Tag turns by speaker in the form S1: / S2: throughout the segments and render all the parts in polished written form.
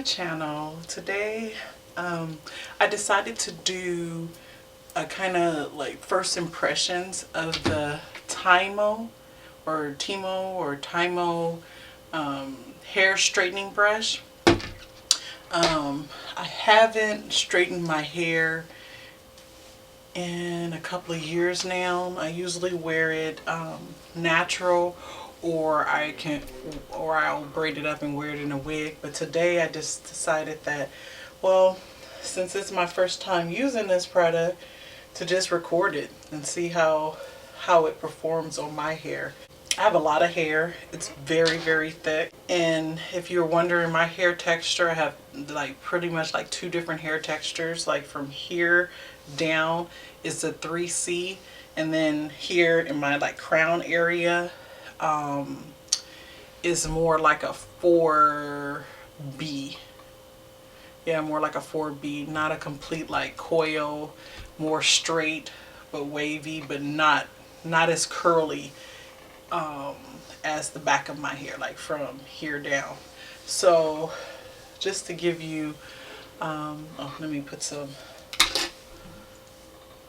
S1: my channel. Today I decided to do a kind of like first impressions of the Tymo hair straightening brush. I haven't straightened my hair in a couple of years now. I usually wear it natural, or I'll braid it up and wear it in a wig. But today I just decided that, well, since it's my first time using this product, to just record it and see how it performs on my hair. I have a lot of hair. It's very, very thick. And if you're wondering my hair texture, I have like pretty much like two different hair textures. Like from here down is the 3C, and then here in my like crown area is more like a 4B. Yeah, more like a 4B, not a complete like coil, more straight but wavy, but not as curly as the back of my hair, like from here down. So just to give you let me put some.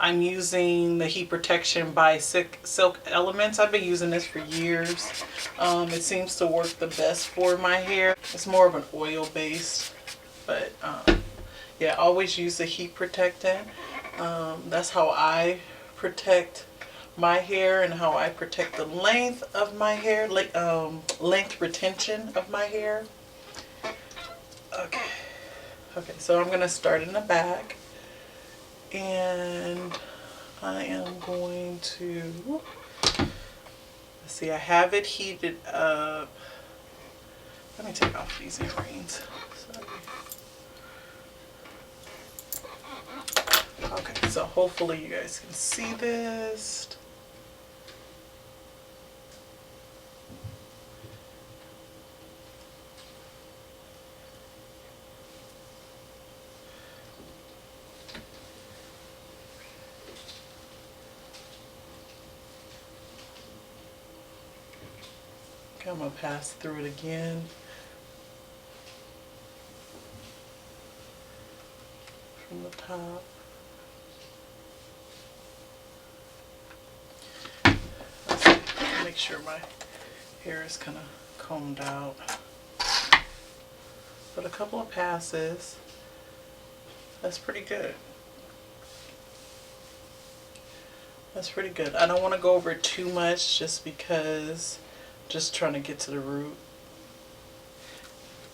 S1: I'm using the heat protection by Silk Elements. I've been using this for years. It seems to work the best for my hair. It's more of an oil based, but yeah, always use the heat protectant. That's how I protect my hair and how I protect the length of my hair, like length retention of my hair. Okay, so I'm gonna start in the back, and I am going to, let's see, I have it heated up. Let me take off these earrings. Sorry. Okay, so hopefully you guys can see this. Okay, I'm going to pass through it again. From the top. Make sure my hair is kind of combed out. But a couple of passes, that's pretty good. That's pretty good. I don't want to go over it too much just because I'm just trying to get to the root.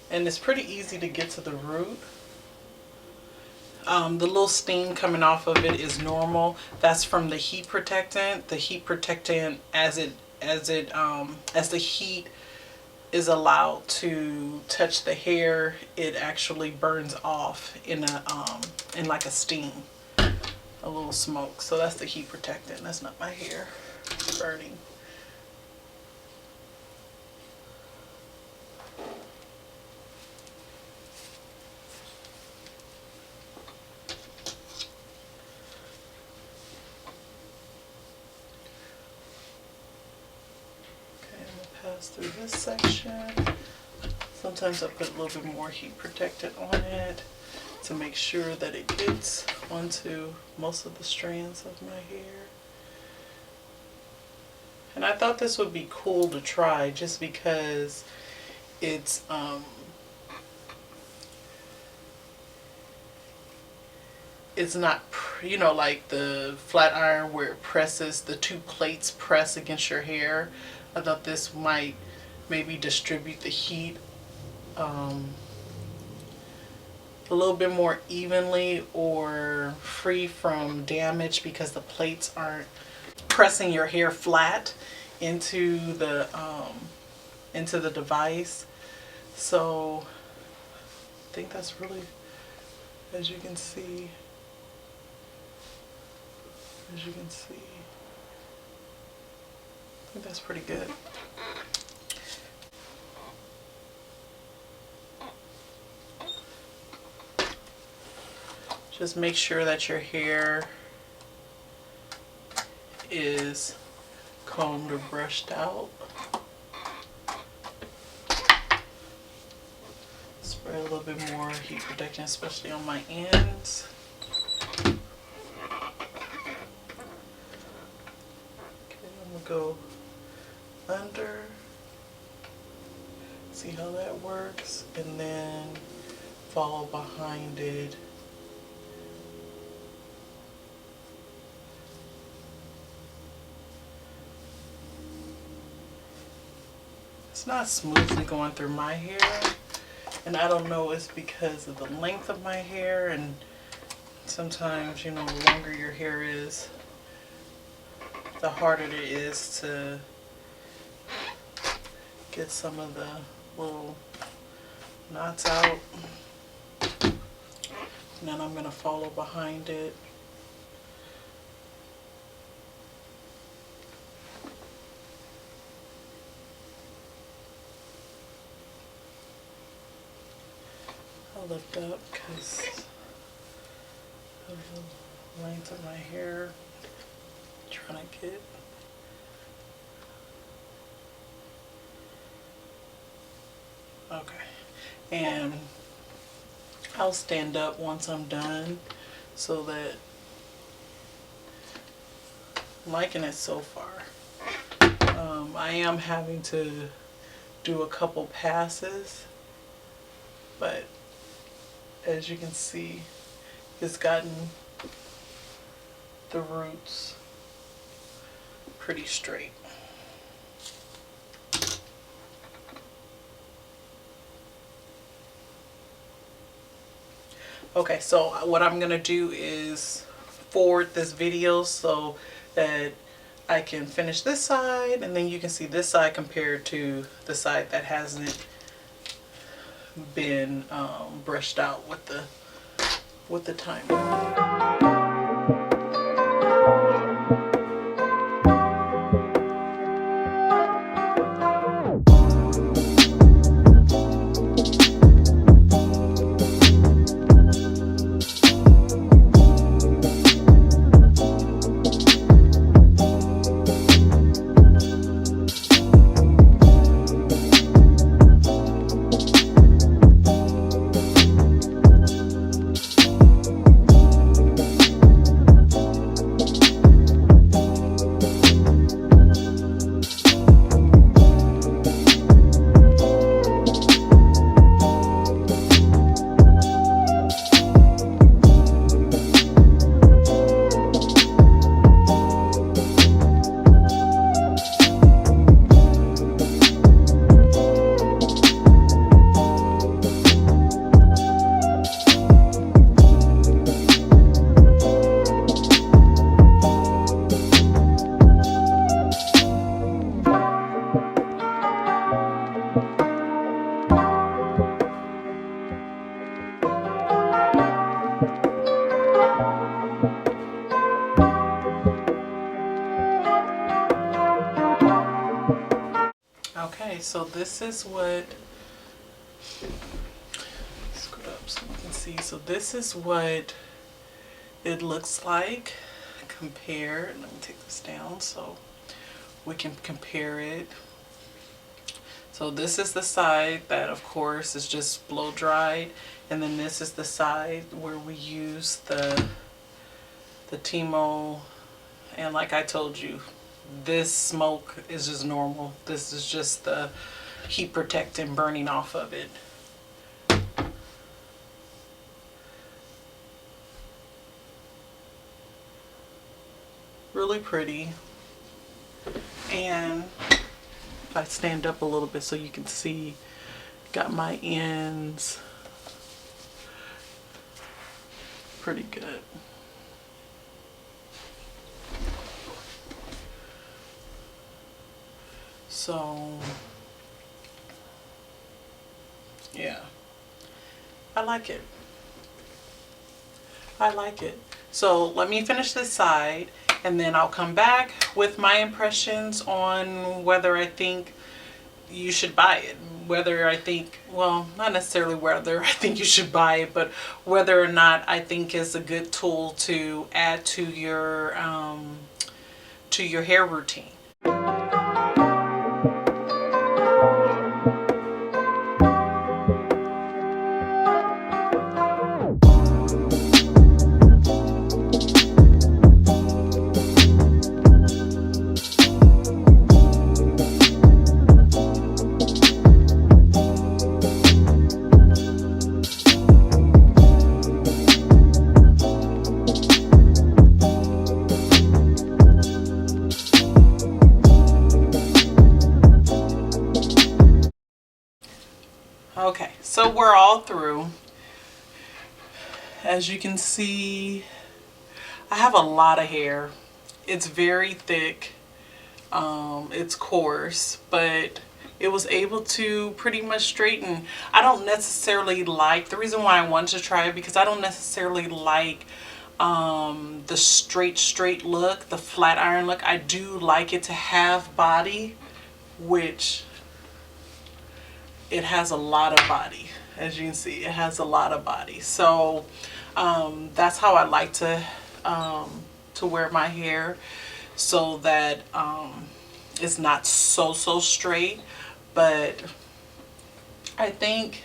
S1: And it's pretty easy to get to the root. The little steam coming off of it is normal. That's from the heat protectant. The heat protectant, as the heat is allowed to touch the hair, it actually burns off in like a steam, a little smoke. So that's the heat protectant. That's not my hair burning. Pass through this section. Sometimes I put a little bit more heat protectant on it to make sure that it gets onto most of the strands of my hair. And I thought this would be cool to try just because it's not, you know, like the flat iron where it presses, the two plates press against your hair. I thought this might maybe distribute the heat a little bit more evenly or free from damage, because the plates aren't pressing your hair flat into the device. So I think that's really, as you can see, I think that's pretty good. Just make sure that your hair is combed or brushed out. for a little bit more heat protection, especially on my ends. Okay, I'm gonna go under, see how that works, and then follow behind it. It's not smoothly going through my hair, and I don't know, it's because of the length of my hair, and sometimes, you know, the longer your hair is, the harder it is to get some of the little knots out. And then I'm going to follow behind it. I'll lift up because of the length of my hair. Trying to get okay, and I'll stand up once I'm done, so that I'm liking it so far. I am having to do a couple passes, but as you can see, it's gotten the roots pretty straight. Okay, so what I'm gonna do is forward this video so that I can finish this side, and then you can see this side compared to the side that hasn't been brushed out with the Tymo. Okay, so this is what, scoot up so you can see. So this is what it looks like compared. Let me take this down so we can compare it. So this is the side that, of course, is just blow dried, and then this is the side where we use the Tymo. And like I told you, this smoke is just normal. This is just the heat protectant burning off of it. Really pretty. And if I stand up a little bit so you can see, got my ends pretty good. So yeah, I like it. I like it. So let me finish this side, and then I'll come back with my impressions on whether I think you should buy it. Whether I think, well, not necessarily whether I think you should buy it, but whether or not I think it's a good tool to add to your hair routine. through. As you can see, I have a lot of hair. It's very thick. It's coarse, but it was able to pretty much straighten. I don't necessarily like, the reason why I wanted to try it, because I don't necessarily like the straight look, the flat iron look. I do like it to have body, which it has a lot of body. As you can see, it has a lot of body. So that's how I like to wear my hair, so that it's not so straight. But I think,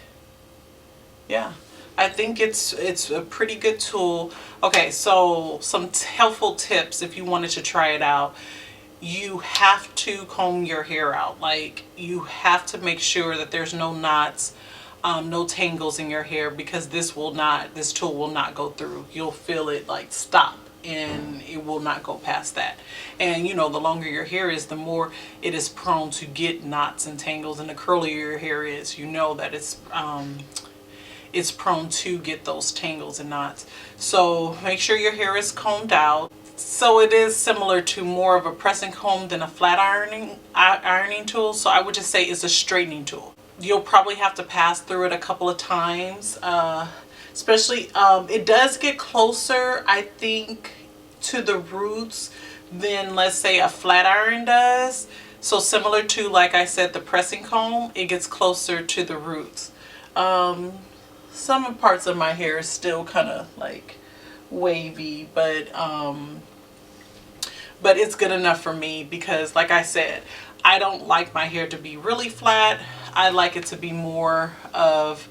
S1: yeah, I think it's a pretty good tool. Okay, so some helpful tips if you wanted to try it out. You have to comb your hair out. Like, you have to make sure that there's no knots, no tangles in your hair, because this tool will not go through. You'll feel it like stop, and it will not go past that. And you know, the longer your hair is, the more it is prone to get knots and tangles, and the curlier your hair is, you know that it's prone to get those tangles and knots. So make sure your hair is combed out. So it is similar to more of a pressing comb than a flat ironing tool. So I would just say it's a straightening tool. You'll probably have to pass through it a couple of times, especially it does get closer, I think, to the roots than, let's say, a flat iron does. So similar to, like I said, the pressing comb, it gets closer to the roots. Some parts of my hair is still kind of like wavy, but it's good enough for me, because like I said, I don't like my hair to be really flat. I like it to be more of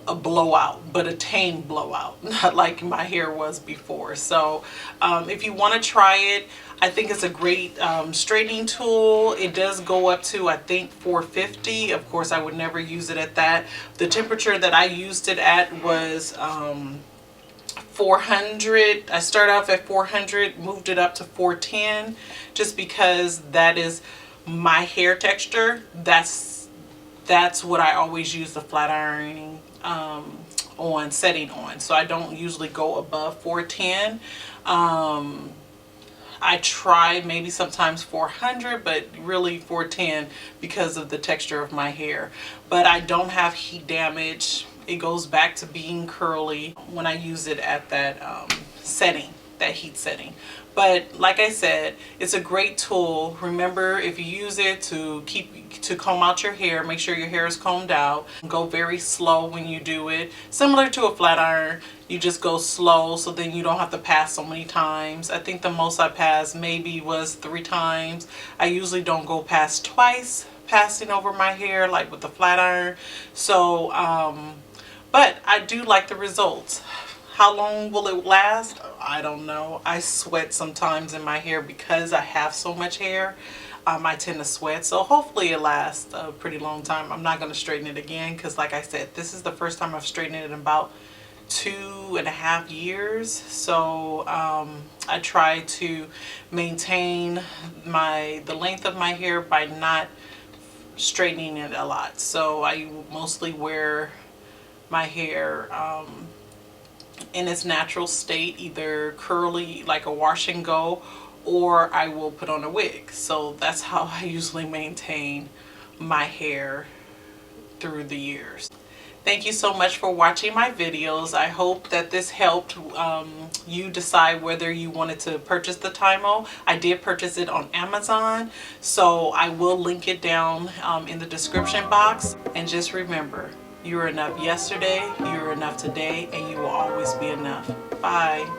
S1: a blowout, but a tame blowout, not like my hair was before. So if you want to try it, I think it's a great straightening tool. It does go up to, I think, 450. Of course, I would never use it at that. The temperature that I used it at was 400. I started off at 400, moved it up to 410, just because that is my hair texture. That's what I always use the flat ironing setting on. So I don't usually go above 410. I try maybe sometimes 400, but really 410 because of the texture of my hair. But I don't have heat damage. It goes back to being curly when I use it at that setting, that heat setting. But like I said, it's a great tool. Remember, if you use it to comb out your hair, make sure your hair is combed out. Go very slow when you do it. Similar to a flat iron, you just go slow, so then you don't have to pass so many times. I think the most I passed maybe was 3 times. I usually don't go past twice passing over my hair like with the flat iron. So but I do like the results. How long will it last? I don't know. I sweat sometimes in my hair because I have so much hair. I tend to sweat, so hopefully it lasts a pretty long time. I'm not going to straighten it again, because like I said, this is the first time I've straightened it in about 2.5 years. So I try to maintain the length of my hair by not straightening it a lot. So I mostly wear my hair in its natural state, either curly like a wash and go, or I will put on a wig. So that's how I usually maintain my hair through the years. Thank you so much for watching my videos. I hope that this helped you decide whether you wanted to purchase the Tymo. I did purchase it on Amazon, so I will link it down in the description box. And just remember, you were enough yesterday, you were enough today, and you will always be enough. Bye.